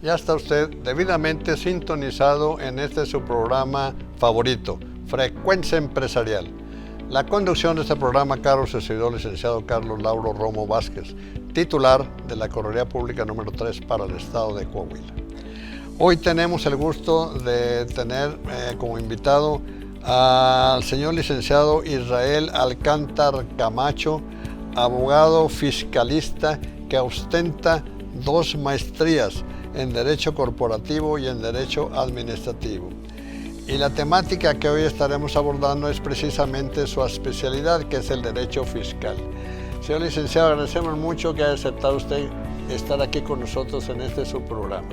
Ya está usted debidamente sintonizado en este su programa favorito, Frecuencia Empresarial. La conducción de este programa a cargo del servidor licenciado Carlos Lauro Romo Vázquez, titular de la Correduría Pública número 3 para el estado de Coahuila. Hoy tenemos el gusto de tener como invitado al señor licenciado Israel Alcántar Camacho, abogado fiscalista que ostenta 2 maestrías en Derecho Corporativo y en Derecho Administrativo. Y la temática que hoy estaremos abordando es precisamente su especialidad, que es el Derecho Fiscal. Señor licenciado, agradecemos mucho que haya aceptado usted estar aquí con nosotros en este su programa.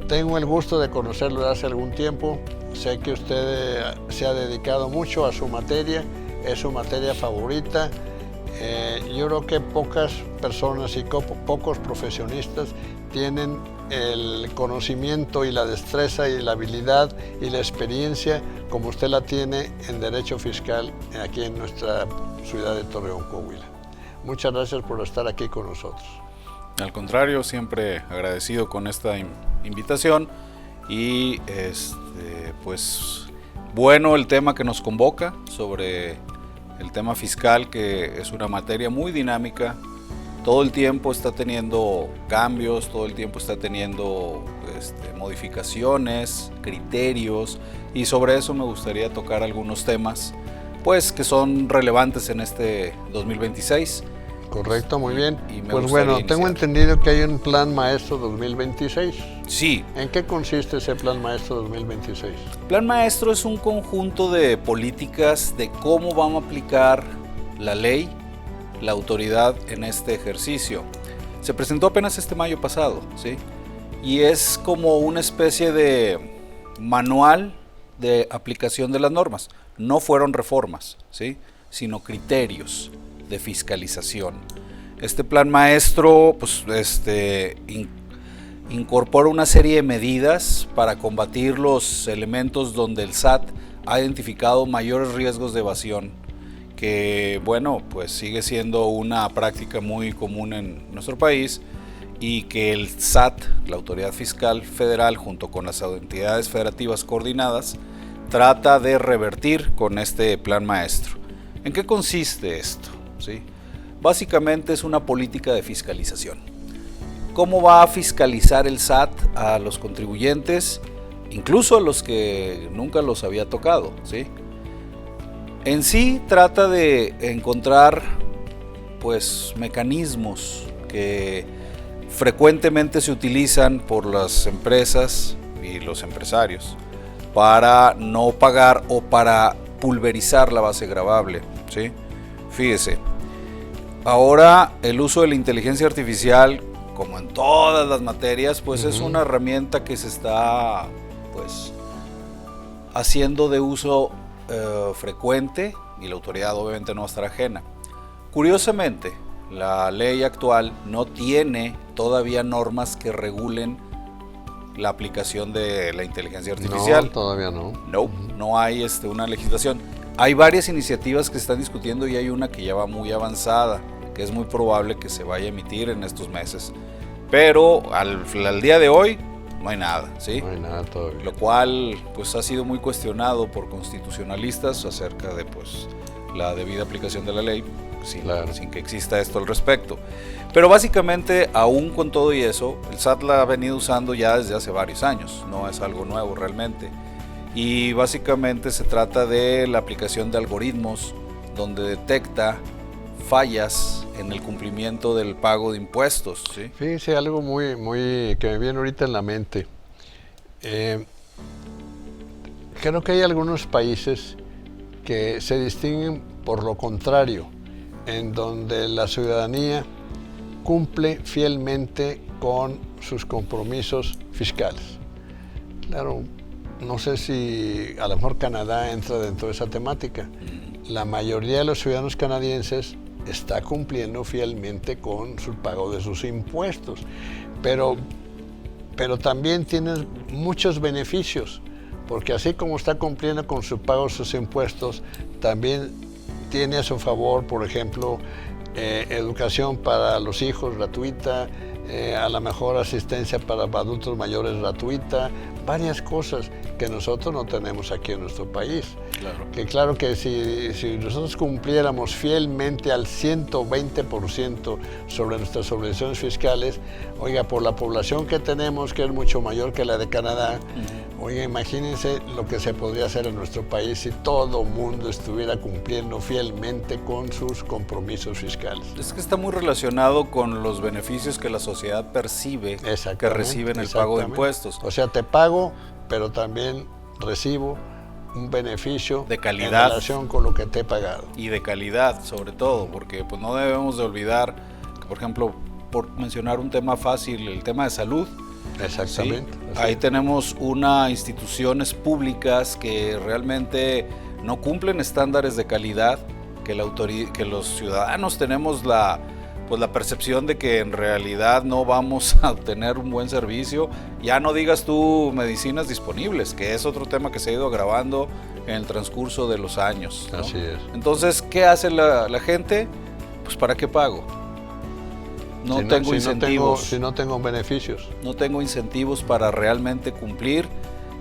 Tengo el gusto de conocerlo desde hace algún tiempo. Sé que usted se ha dedicado mucho a su materia, es su materia favorita. Yo creo que pocas personas y pocos profesionistas tienen el conocimiento y la destreza y la habilidad y la experiencia como usted la tiene en Derecho Fiscal aquí en nuestra ciudad de Torreón, Coahuila. Muchas gracias por estar aquí con nosotros. Al contrario, siempre agradecido con esta invitación y pues bueno el tema que nos convoca sobre el tema fiscal, que es una materia muy dinámica. Todo el tiempo está teniendo cambios, todo el tiempo está teniendo modificaciones, criterios, y sobre eso me gustaría tocar algunos temas pues que son relevantes en este 2026. Correcto, muy bien. Pues bueno, tengo entendido que hay un Plan Maestro 2026. Sí. ¿En qué consiste ese Plan Maestro 2026? Plan Maestro es un conjunto de políticas de cómo vamos a aplicar la ley, la autoridad en este ejercicio. Se presentó apenas este mayo pasado, ¿sí? Y es como una especie de manual de aplicación de las normas. No fueron reformas, ¿sí? Sino criterios de fiscalización. Este plan maestro pues, incorpora una serie de medidas para combatir los elementos donde el SAT ha identificado mayores riesgos de evasión, que bueno, pues sigue siendo una práctica muy común en nuestro país, y que el SAT, la Autoridad Fiscal Federal, junto con las entidades federativas coordinadas, trata de revertir con este plan maestro. ¿En qué consiste esto? ¿Sí? Básicamente es una política de fiscalización. ¿Cómo va a fiscalizar el SAT a los contribuyentes, incluso a los que nunca los había tocado? ¿Sí? En sí trata de encontrar pues mecanismos que frecuentemente se utilizan por las empresas y los empresarios para no pagar o para pulverizar la base gravable, ¿sí? Fíjese, ahora el uso de la inteligencia artificial, como en todas las materias, pues es una herramienta que se está pues haciendo de uso frecuente, y la autoridad obviamente no va a estar ajena. Curiosamente, la ley actual no tiene todavía normas que regulen la aplicación de la inteligencia artificial. No, todavía no. No hay una legislación. Hay varias iniciativas que se están discutiendo y hay una que ya va muy avanzada, que es muy probable que se vaya a emitir en estos meses. Pero al día de hoy no hay nada, ¿sí? No hay nada todavía. Lo cual pues ha sido muy cuestionado por constitucionalistas acerca de pues la debida aplicación de la ley, sin que exista esto al respecto. Pero básicamente, aún con todo y eso, el SAT la ha venido usando ya desde hace varios años, no es algo nuevo realmente. Y básicamente se trata de la aplicación de algoritmos donde detecta fallas en el cumplimiento del pago de impuestos, ¿sí? Fíjense, algo muy que me viene ahorita en la mente. Creo que hay algunos países que se distinguen por lo contrario, en donde la ciudadanía cumple fielmente con sus compromisos fiscales. Claro, no sé si a lo mejor Canadá entra dentro de esa temática. La mayoría de los ciudadanos canadienses está cumpliendo fielmente con su pago de sus impuestos, pero también tienen muchos beneficios, porque así como está cumpliendo con su pago de sus impuestos, también tiene a su favor, por ejemplo, educación para los hijos gratuita, a lo mejor asistencia para adultos mayores gratuita, varias cosas que nosotros no tenemos aquí en nuestro país. Claro. Que claro que si nosotros cumpliéramos fielmente al 120% sobre nuestras obligaciones fiscales, oiga, por la población que tenemos, que es mucho mayor que la de Canadá, oiga, imagínense lo que se podría hacer en nuestro país si todo mundo estuviera cumpliendo fielmente con sus compromisos fiscales. Es que está muy relacionado con los beneficios que la sociedad percibe que recibe en el pago de impuestos. O sea, te pago, pero también recibo un beneficio de calidad en relación con lo que te he pagado. Y de calidad, sobre todo, porque pues no debemos de olvidar que, por ejemplo, por mencionar un tema fácil, el tema de salud. Exactamente. ¿Sí? Ahí tenemos unas instituciones públicas que realmente no cumplen estándares de calidad, que los ciudadanos tenemos la percepción de que en realidad no vamos a obtener un buen servicio. Ya no digas tú medicinas disponibles, que es otro tema que se ha ido agravando en el transcurso de los años, ¿no? Así es. Entonces, ¿qué hace la gente? Pues ¿para qué pago? No tengo incentivos. Si no tengo beneficios. No tengo incentivos para realmente cumplir.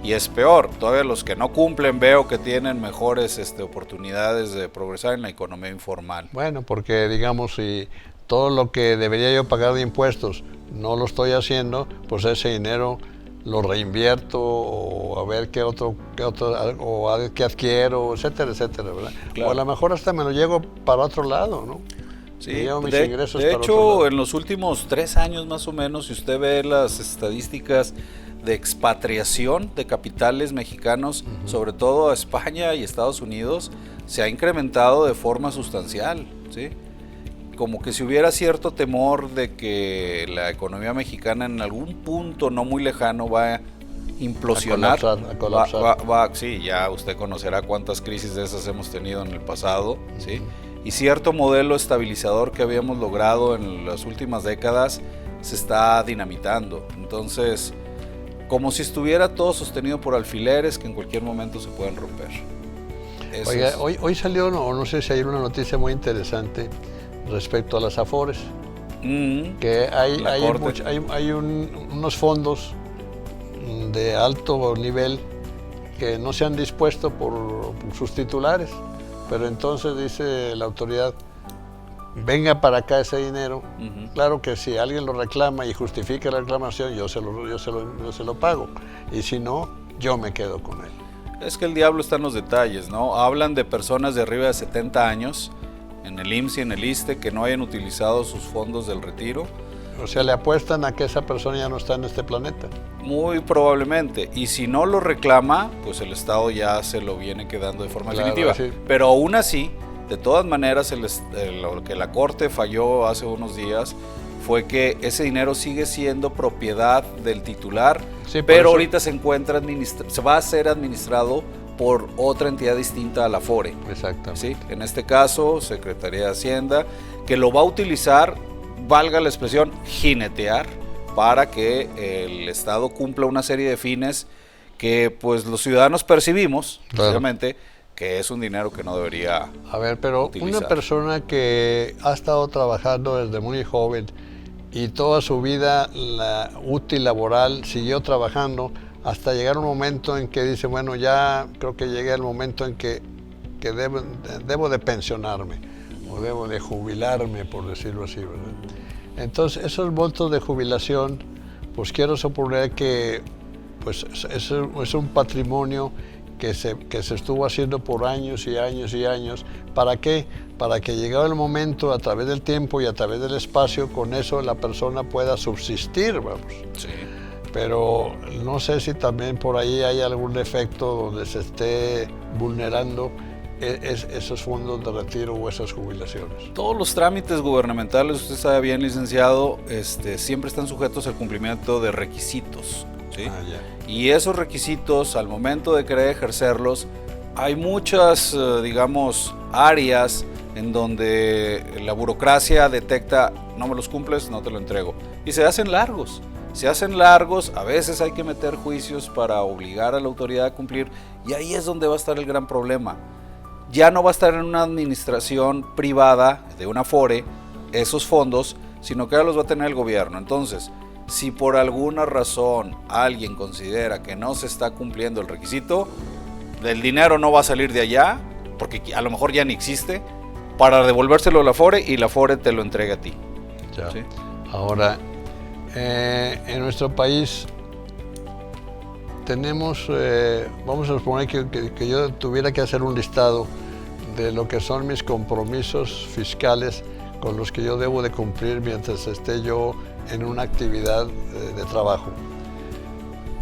Y es peor, todavía los que no cumplen veo que tienen mejores oportunidades de progresar en la economía informal. Bueno, porque digamos, si todo lo que debería yo pagar de impuestos no lo estoy haciendo, pues ese dinero lo reinvierto o a ver qué otro o a ver qué adquiero, etcétera, etcétera, ¿verdad? Claro. O a lo mejor hasta me lo llevo para otro lado, ¿no? Sí, de hecho, en los últimos 3 años más o menos, si usted ve las estadísticas de expatriación de capitales mexicanos, sobre todo a España y Estados Unidos, se ha incrementado de forma sustancial, ¿sí? Como que si hubiera cierto temor de que la economía mexicana en algún punto no muy lejano va a implosionar. A colapsar. Sí, ya usted conocerá cuántas crisis de esas hemos tenido en el pasado, ¿sí? Y cierto modelo estabilizador que habíamos logrado en las últimas décadas se está dinamitando. Entonces, como si estuviera todo sostenido por alfileres que en cualquier momento se pueden romper. Oiga, hoy salió, no sé si hay una noticia muy interesante respecto a las Afores, que hay unos fondos de alto nivel que no se han dispuesto por sus titulares, pero entonces dice la autoridad, venga para acá ese dinero. Claro que si alguien lo reclama y justifica la reclamación, yo se lo pago, y si no, yo me quedo con él. Es que el diablo está en los detalles, ¿no? Hablan de personas de arriba de 70 años en el IMSS y en el ISSSTE que no hayan utilizado sus fondos del retiro. O sea, le apuestan a que esa persona ya no está en este planeta. Muy probablemente. Y si no lo reclama, pues el Estado ya se lo viene quedando de forma definitiva. Sí. Pero aún así, de todas maneras, lo que la Corte falló hace unos días fue que ese dinero sigue siendo propiedad del titular, sí, pero ahorita se va a ser administrado por otra entidad distinta a la Afore. Exacto. ¿Sí? En este caso, Secretaría de Hacienda, que lo va a utilizar, valga la expresión, jinetear, para que el Estado cumpla una serie de fines que pues los ciudadanos percibimos, obviamente, que es un dinero que no debería utilizar. Una persona que ha estado trabajando desde muy joven y toda su vida útil laboral siguió trabajando hasta llegar un momento en que dice, bueno, ya creo que llegué al momento en que debo de pensionarme o debo de jubilarme, por decirlo así, ¿verdad? Entonces, esos votos de jubilación, pues quiero suponer que pues, es un patrimonio que se estuvo haciendo por años y años y años. ¿Para qué? Para que llegado el momento, a través del tiempo y a través del espacio, con eso la persona pueda subsistir, vamos. Sí. Pero no sé si también por ahí hay algún defecto donde se esté vulnerando esos fondos de retiro o esas jubilaciones. Todos los trámites gubernamentales, usted sabe bien, licenciado, siempre están sujetos al cumplimiento de requisitos, ¿sí? Y esos requisitos, al momento de querer ejercerlos, hay muchas, digamos, áreas en donde la burocracia detecta, no me los cumples, no te lo entrego. Y se hacen largos. A veces hay que meter juicios para obligar a la autoridad a cumplir, y ahí es donde va a estar el gran problema. Ya no va a estar en una administración privada de una Afore esos fondos, sino que ahora los va a tener el gobierno. Entonces, si por alguna razón alguien considera que no se está cumpliendo el requisito, el dinero no va a salir de allá, porque a lo mejor ya ni existe, para devolvérselo a la Afore y la Afore te lo entrega a ti. Ya. ¿Sí? Ahora, en nuestro país tenemos, vamos a suponer que yo tuviera que hacer un listado de lo que son mis compromisos fiscales con los que yo debo de cumplir mientras esté yo en una actividad de trabajo.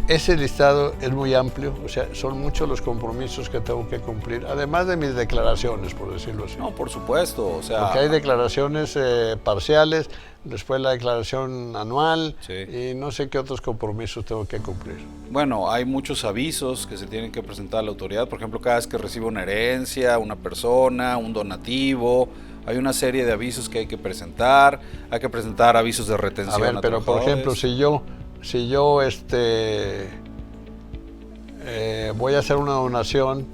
Ese listado es muy amplio, o sea, son muchos los compromisos que tengo que cumplir, además de mis declaraciones, por decirlo así. No, por supuesto, o sea... Porque hay declaraciones parciales, después la declaración anual, Sí. y no sé qué otros compromisos tengo que cumplir. Bueno, hay muchos avisos que se tienen que presentar a la autoridad, por ejemplo, cada vez que recibe una herencia, una persona, un donativo, hay una serie de avisos que hay que presentar avisos de retención. A ver, pero por ejemplo, si yo voy a hacer una donación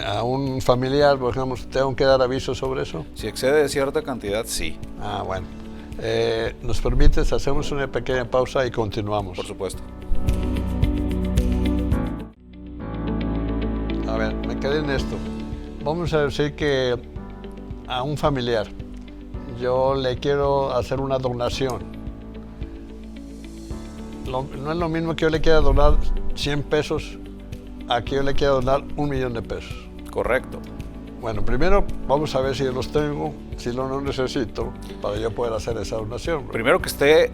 a un familiar, por ejemplo, ¿tengo que dar aviso sobre eso? Si excede de cierta cantidad, sí. Ah, bueno. ¿Nos permites? Hacemos una pequeña pausa y continuamos. Por supuesto. A ver, me quedé en esto. Vamos a decir que a un familiar yo le quiero hacer una donación. No es lo mismo que yo le quiera donar 100 pesos a que yo le quiera donar 1.000.000 de pesos. Correcto. Bueno, primero vamos a ver si los tengo, si no necesito, para yo poder hacer esa donación. Primero que esté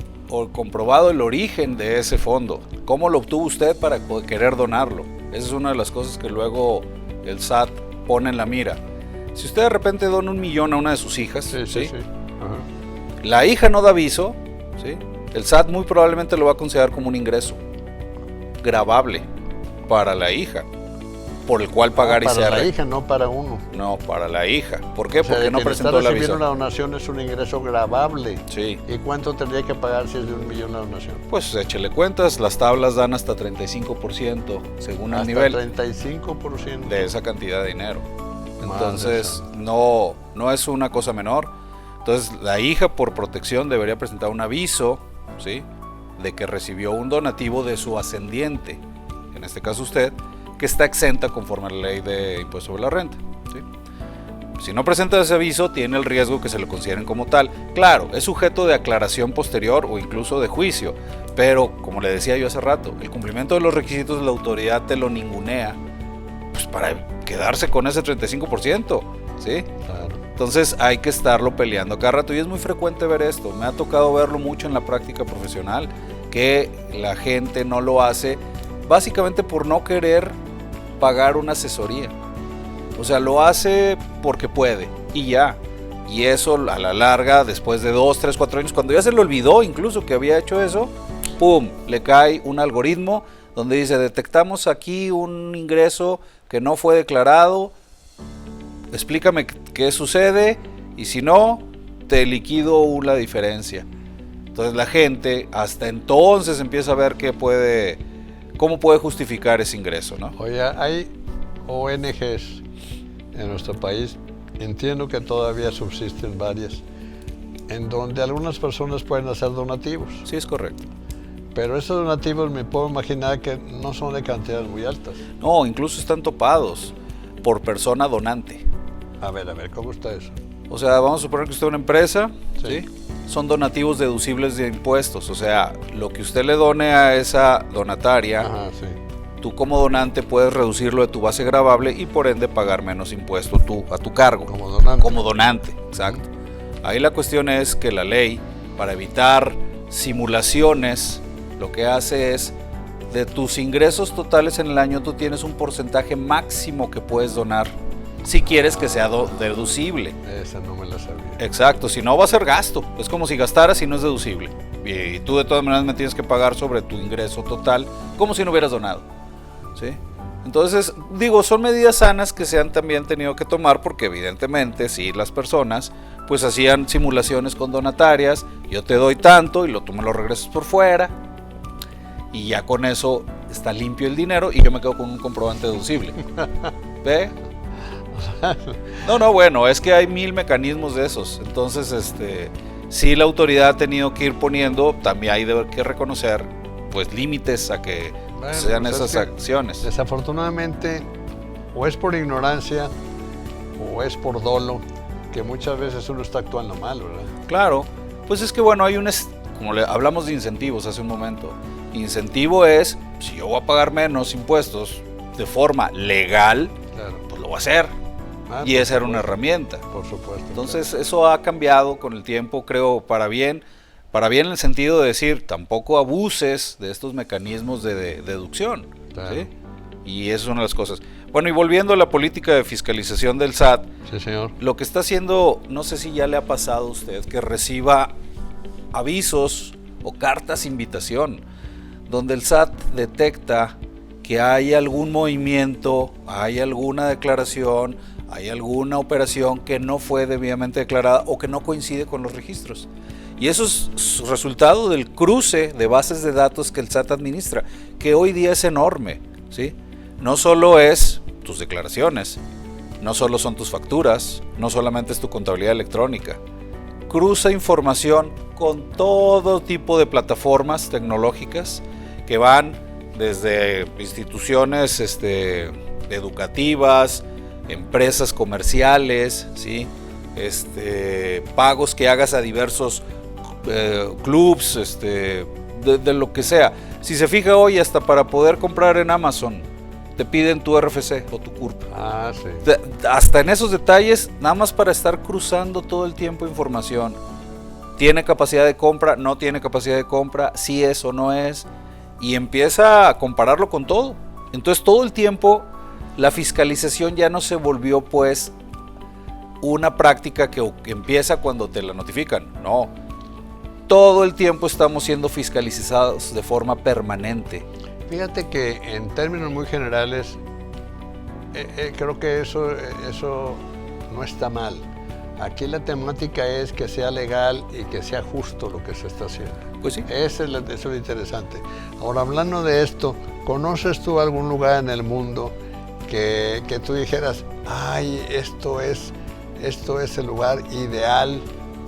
comprobado el origen de ese fondo. ¿Cómo lo obtuvo usted para querer donarlo? Esa es una de las cosas que luego el SAT pone en la mira. Si usted de repente dona 1.000.000 a una de sus hijas, Sí. Ajá. La hija no da aviso, ¿sí? El SAT muy probablemente lo va a considerar como un ingreso gravable para la hija, por el cual pagar ICR. Para la hija, no para uno. No, para la hija. ¿Por qué? O sea, Porque no que presentó está el recibiendo aviso. una donación es un ingreso gravable. Sí. ¿Y cuánto tendría que pagar si es de 1.000.000 la donación? Pues échele cuentas, las tablas dan hasta 35% según el Hasta nivel 35%. de esa cantidad de dinero. Madre Entonces, no es una cosa menor. Entonces, la hija por protección debería presentar un aviso, ¿sí?, de que recibió un donativo de su ascendiente, en este caso usted, que está exenta conforme a la ley de impuesto sobre la renta, ¿sí? Si no presenta ese aviso, tiene el riesgo que se lo consideren como tal. Claro, es sujeto de aclaración posterior o incluso de juicio, pero como le decía yo hace rato, el cumplimiento de los requisitos de la autoridad te lo ningunea, pues para quedarse con ese 35%, ¿sí? Claro. Entonces hay que estarlo peleando cada rato y es muy frecuente ver esto. Me ha tocado verlo mucho en la práctica profesional, que la gente no lo hace básicamente por no querer pagar una asesoría. O sea, lo hace porque puede y ya. Y eso a la larga, después de 2, 3, 4 años, cuando ya se le olvidó incluso que había hecho eso, ¡pum!, le cae un algoritmo donde dice: detectamos aquí un ingreso que no fue declarado, explícame qué sucede y si no, te liquido la diferencia. Entonces la gente hasta entonces empieza a ver cómo puede justificar ese ingreso, ¿no? Oye, hay ONGs en nuestro país, entiendo que todavía subsisten varias, en donde algunas personas pueden hacer donativos. Sí, es correcto. Pero esos donativos me puedo imaginar que no son de cantidades muy altas. No, incluso están topados por persona donante. A ver, ¿cómo está eso? O sea, vamos a suponer que usted es una empresa, Sí. ¿sí? Son donativos deducibles de impuestos. O sea, lo que usted le done a esa donataria, Ajá, sí. tú como donante puedes reducirlo de tu base gravable y por ende pagar menos impuesto tú a tu cargo. Como donante. Como donante, exacto. Ahí la cuestión es que la ley, para evitar simulaciones, lo que hace es, de tus ingresos totales en el año, tú tienes un porcentaje máximo que puedes donar, si quieres que sea deducible. Esa no me la sabía. Exacto, si no va a ser gasto, es como si gastaras y no es deducible. Y tú de todas maneras me tienes que pagar sobre tu ingreso total, como si no hubieras donado, ¿sí? Entonces, digo, son medidas sanas que se han también tenido que tomar porque evidentemente, si las personas pues hacían simulaciones con donatarias, yo te doy tanto y tú me lo regresas por fuera, y ya con eso está limpio el dinero y yo me quedo con un comprobante deducible. ¿Ve? No, bueno, es que hay 1000 mecanismos de esos. Entonces, sí, la autoridad ha tenido que ir poniendo, también hay que reconocer, pues, límites a que sean pues esas acciones. Desafortunadamente, o es por ignorancia, o es por dolo, que muchas veces uno está actuando mal, ¿verdad? Claro, pues es que bueno, como hablamos de incentivos hace un momento, incentivo es, si yo voy a pagar menos impuestos de forma legal, claro, pues lo voy a hacer. Y esa era una herramienta. Por supuesto. Entonces eso ha cambiado con el tiempo, creo, para bien en el sentido de decir, tampoco abuses de estos mecanismos de deducción. Claro. ¿Sí? Y eso es una de las cosas. Bueno, y volviendo a la política de fiscalización del SAT, sí, señor, lo que está haciendo, no sé si ya le ha pasado a usted, que reciba avisos o cartas invitación, donde el SAT detecta que hay algún movimiento, hay alguna declaración, hay alguna operación que no fue debidamente declarada o que no coincide con los registros. Y eso es resultado del cruce de bases de datos que el SAT administra, que hoy día es enorme, ¿sí? No solo es tus declaraciones, no solo son tus facturas, no solamente es tu contabilidad electrónica. Cruza información con todo tipo de plataformas tecnológicas que van desde instituciones educativas, empresas comerciales, ¿sí? Pagos que hagas a diversos clubs, de lo que sea. Si se fija hoy, hasta para poder comprar en Amazon, te piden tu RFC o tu CURP. Ah, sí. Hasta en esos detalles, nada más para estar cruzando todo el tiempo información. ¿Tiene capacidad de compra? ¿No tiene capacidad de compra? ¿Sí es o no es? Y empieza a compararlo con todo. Entonces todo el tiempo la fiscalización ya no se volvió pues una práctica que empieza cuando te la notifican. No. Todo el tiempo estamos siendo fiscalizados de forma permanente. Fíjate que en términos muy generales, creo que eso no está mal. Aquí la temática es que sea legal y que sea justo lo que se está haciendo. Pues sí. Eso es lo interesante. Ahora, hablando de esto, ¿conoces tú algún lugar en el mundo que tú dijeras, ay, esto es el lugar ideal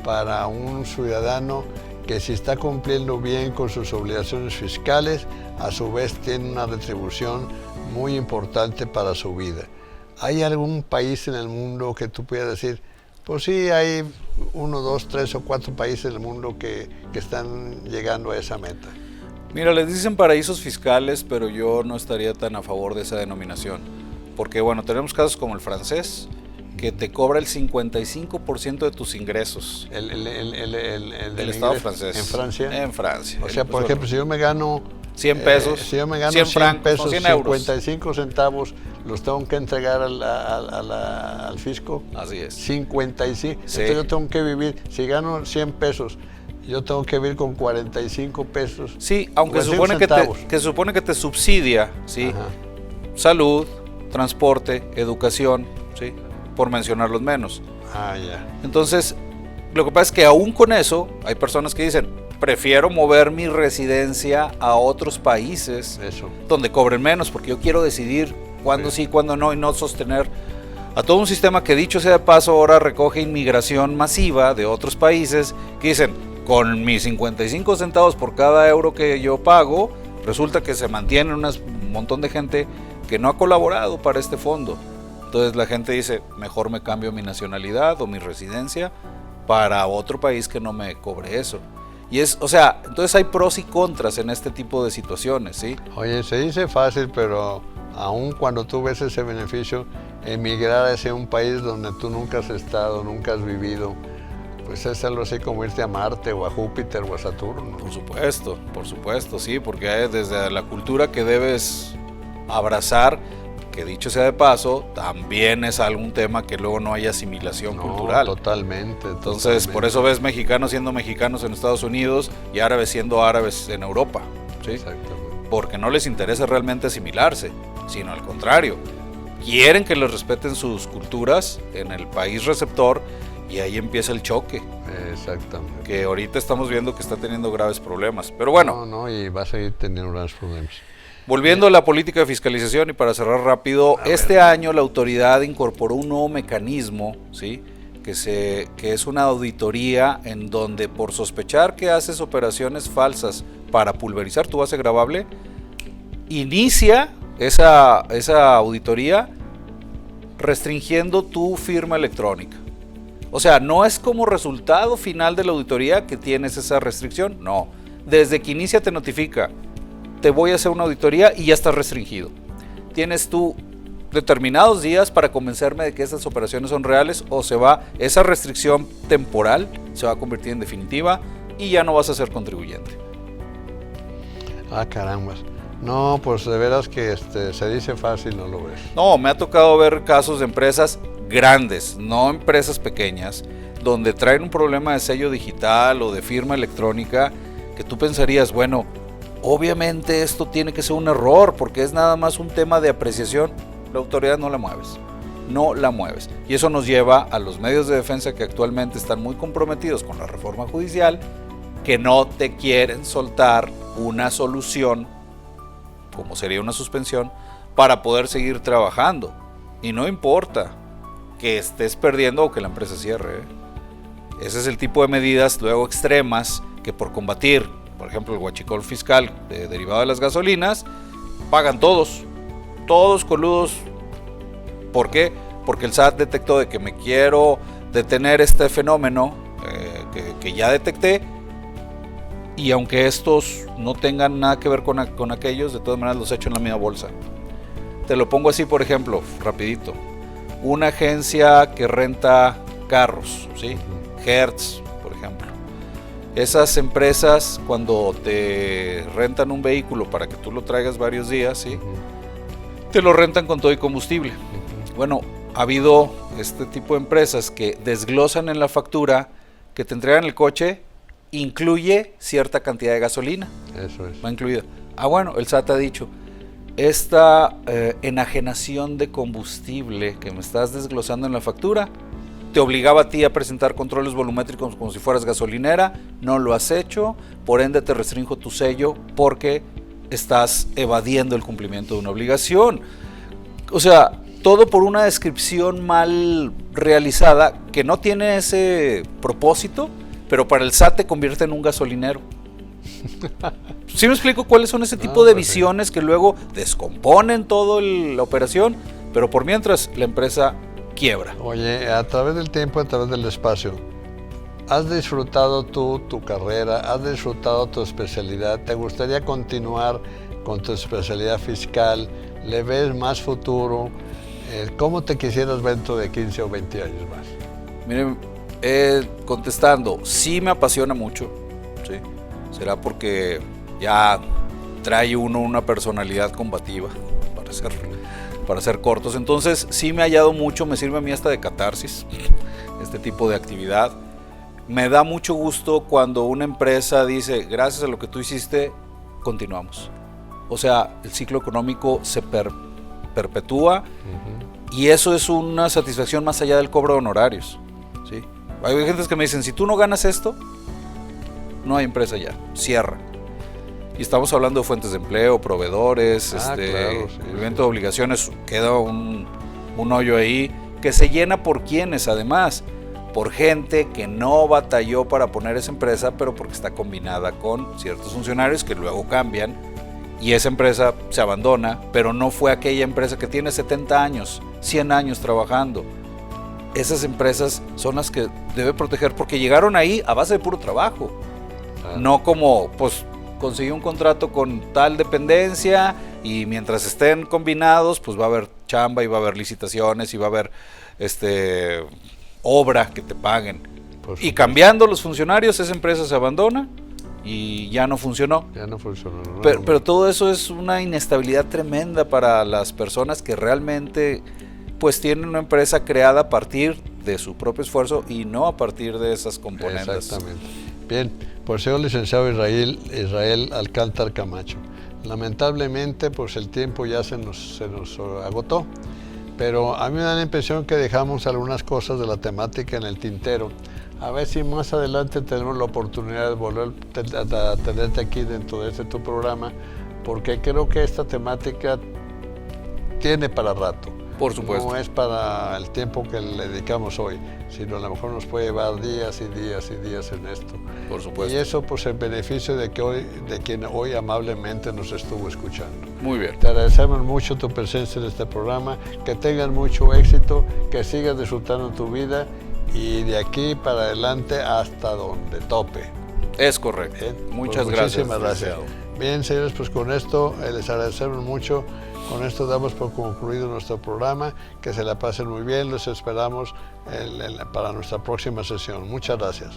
para un ciudadano que si está cumpliendo bien con sus obligaciones fiscales, a su vez tiene una retribución muy importante para su vida? ¿Hay algún país en el mundo que tú puedas decir, pues sí, hay 1, 2, 3 o 4 países en el mundo que están llegando a esa meta? Mira, les dicen paraísos fiscales, pero yo no estaría tan a favor de esa denominación. Porque bueno, tenemos casos como el francés, que te cobra el 55% de tus ingresos. Del Estado francés. ¿En Francia? En Francia. O sea, por ejemplo, si yo me gano 100 pesos, si yo me gano 100 pesos, 100 euros. 55 centavos, los tengo que entregar al fisco. Así es. 55. Sí. Entonces yo tengo que vivir, si gano 100 pesos, yo tengo que vivir con 45 pesos. Sí, aunque se supone que te subsidia, ¿sí? Ajá. Salud, transporte, educación, ¿sí? Por mencionar los menos. Ah, ya. Entonces, lo que pasa es que aún con eso, hay personas que dicen, prefiero mover mi residencia a otros países donde cobren menos, porque yo quiero decidir cuándo sí, cuándo no, y no sostener a todo un sistema que, dicho sea de paso, ahora recoge inmigración masiva de otros países que dicen, con mis 55 centavos por cada euro que yo pago, resulta que se mantiene un montón de gente que no ha colaborado para este fondo. Entonces la gente dice, mejor me cambio mi nacionalidad o mi residencia para otro país que no me cobre eso. Y entonces hay pros y contras en este tipo de situaciones, ¿sí? Oye, se dice fácil, pero aun cuando tú ves ese beneficio, emigrar hacia un país donde tú nunca has estado, nunca has vivido, pues es algo así como irte a Marte o a Júpiter o a Saturno. Por supuesto, sí, porque hay desde la cultura que debes abrazar, que dicho sea de paso, también es algún tema que luego no hay asimilación cultural. Totalmente. Entonces, por eso ves mexicanos siendo mexicanos en Estados Unidos y árabes siendo árabes en Europa, ¿sí? Exactamente. Porque no les interesa realmente asimilarse, sino al contrario. Quieren que les respeten sus culturas en el país receptor y ahí empieza el choque. Exactamente. Que ahorita estamos viendo que está teniendo graves problemas, pero bueno. No, y va a seguir teniendo graves problemas. Volviendo a la política de fiscalización y para cerrar rápido, este año la autoridad incorporó un nuevo mecanismo, ¿sí? que es una auditoría en donde por sospechar que haces operaciones falsas para pulverizar tu base gravable, inicia esa auditoría restringiendo tu firma electrónica. O sea, no es como resultado final de la auditoría que tienes esa restricción, no. Desde que inicia te notifica, te voy a hacer una auditoría y ya estás restringido. Tienes tú determinados días para convencerme de que estas operaciones son reales o esa restricción temporal se va a convertir en definitiva y ya no vas a ser contribuyente. Ah, caramba. No, pues de veras que se dice fácil, no lo ves. No, me ha tocado ver casos de empresas grandes, no empresas pequeñas, donde traen un problema de sello digital o de firma electrónica que tú pensarías, bueno, obviamente esto tiene que ser un error porque es nada más un tema de apreciación. La autoridad no la mueves. Y eso nos lleva a los medios de defensa que actualmente están muy comprometidos con la reforma judicial, que no te quieren soltar una solución, como sería una suspensión, para poder seguir trabajando. Y no importa que estés perdiendo o que la empresa cierre. Ese es el tipo de medidas luego extremas que por combatir, por ejemplo, el huachicol fiscal derivado de las gasolinas, pagan todos coludos. ¿Por qué? Porque el SAT detectó de que me quiero detener este fenómeno que ya detecté, y aunque estos no tengan nada que ver con aquellos, de todas maneras los echo en la misma bolsa. Te lo pongo así, por ejemplo, rapidito. Una agencia que renta carros, ¿sí? Hertz, por ejemplo. Esas empresas, cuando te rentan un vehículo para que tú lo traigas varios días, ¿sí? Te lo rentan con todo y combustible. Bueno, ha habido este tipo de empresas que desglosan en la factura que te entregan el coche, incluye cierta cantidad de gasolina. Eso es. Va incluida. Bueno, el SAT ha dicho, esta enajenación de combustible que me estás desglosando en la factura, te obligaba a ti a presentar controles volumétricos como si fueras gasolinera, no lo has hecho, por ende te restringo tu sello porque estás evadiendo el cumplimiento de una obligación. O sea, todo por una descripción mal realizada que no tiene ese propósito, pero para el SAT te convierte en un gasolinero. ¿Sí me explico cuáles son ese tipo de visiones que luego descomponen toda la operación, pero por mientras la empresa quiebra? Oye, a través del tiempo, a través del espacio, ¿has disfrutado tú tu carrera? ¿Has disfrutado tu especialidad? ¿Te gustaría continuar con tu especialidad fiscal? ¿Le ves más futuro? ¿Cómo te quisieras ver dentro de 15 o 20 años más? Miren, contestando, sí me apasiona mucho, ¿sí? Será porque ya trae uno una personalidad combativa, para ser cortos. Entonces sí me ha hallado mucho, me sirve a mí hasta de catarsis este tipo de actividad. Me da mucho gusto cuando una empresa dice, gracias a lo que tú hiciste, continuamos. O sea, el ciclo económico se perpetúa, y eso es una satisfacción más allá del cobro de honorarios, ¿sí? Hay gente que me dicen, si tú no ganas esto, no hay empresa ya, cierra. Y estamos hablando de fuentes de empleo, proveedores, cumplimiento de obligaciones, queda un hoyo ahí que se llena por quienes, además, por gente que no batalló para poner esa empresa, pero porque está combinada con ciertos funcionarios que luego cambian y esa empresa se abandona, pero no fue aquella empresa que tiene 70 años, 100 años trabajando. Esas empresas son las que debe proteger porque llegaron ahí a base de puro trabajo. No como, pues, conseguí un contrato con tal dependencia y mientras estén combinados, pues va a haber chamba y va a haber licitaciones y va a haber obra que te paguen. Y cambiando los funcionarios, esa empresa se abandona y ya no funcionó. Pero todo eso es una inestabilidad tremenda para las personas que realmente pues tienen una empresa creada a partir de su propio esfuerzo y no a partir de esas componentes. Exactamente. Bien, pues señor licenciado Israel Alcántar Camacho, lamentablemente pues el tiempo ya se nos agotó, pero a mí me da la impresión que dejamos algunas cosas de la temática en el tintero. A ver si más adelante tenemos la oportunidad de volver a tenerte aquí dentro de tu programa porque creo que esta temática tiene para rato. Por supuesto. No es para el tiempo que le dedicamos hoy, sino a lo mejor nos puede llevar días y días y días en esto. Por supuesto. Y eso pues en beneficio de quien hoy amablemente nos estuvo escuchando. Muy bien. Te agradecemos mucho tu presencia en este programa, que tengas mucho éxito, que sigas disfrutando tu vida y de aquí para adelante hasta donde tope. Es correcto. Bien, Muchas pues gracias. muchísimas gracias. Bien, señores, pues con esto les agradecemos mucho. Con esto damos por concluido nuestro programa. Que se la pasen muy bien. Los esperamos para nuestra próxima sesión. Muchas gracias.